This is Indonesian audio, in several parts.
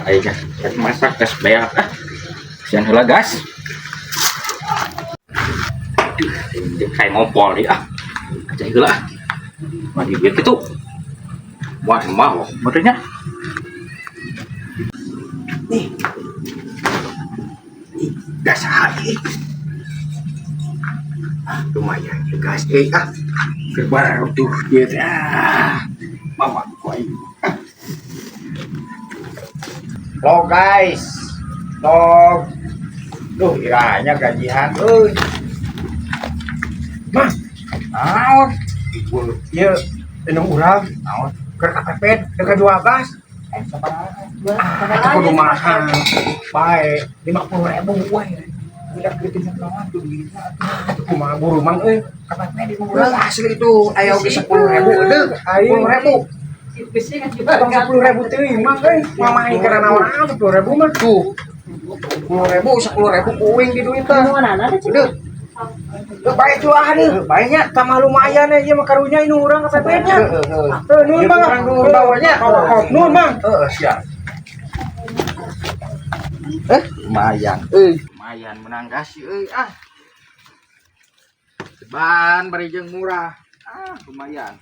Ayo gas, masak gas beak ah. Sian heula gas. Ini kayak ngompol nih ah. Cai heula ah. Mandi bieu kitu. Wah, mau motornya. Nih. Gas lagi. Lumayan ya gas ah. Kebar tuh dia mama koi. Lo guys, lo duh iranya gajian euy. Mah, naon? Ibu ieu enung urang, naon? Keur kapepet dekat dua gas. Aku mahal, baik 50.000 we. Udah kritisnya lawan tuh gitu. Aku mah buru mang kapepet di urang asli itu aya oge 10.000 deuk, 10.000. Tong 10.000 teuing mang mamain kana naon 10.000 mah tuh. 10.000 kuing di duit teh. Deuk. Baik jualan nih, baiknya tambah lumayan ya mah karunya ini urang kapepetnya. Nun bang, nun bawanya. Nun bang. Siap. Lumayan. Lumayan menang gas ah. Ban bari jeung murah. Ah, lumayan.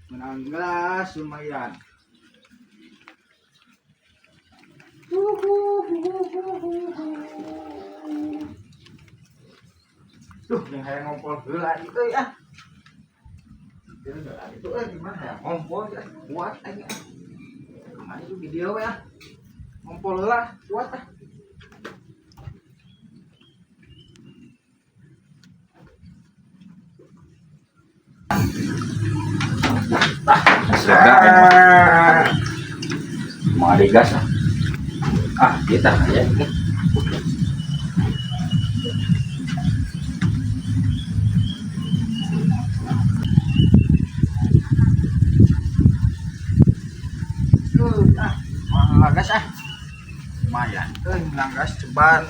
Menang gas lumayan. Duh, yang kayak ngompol heula itu ya. Itu gimana ya? Ngompol ya, kuat aja. Kemana itu video ya? Ngompol heula, kuat ah. Mau ada gas ah. Ah, kita aja ini. Gas ah. Lumayan. Menang gas ceban.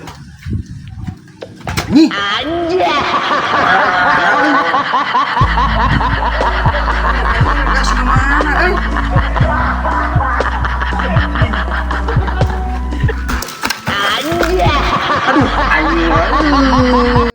Nih. Aja. Gas mana Aduh, anjing.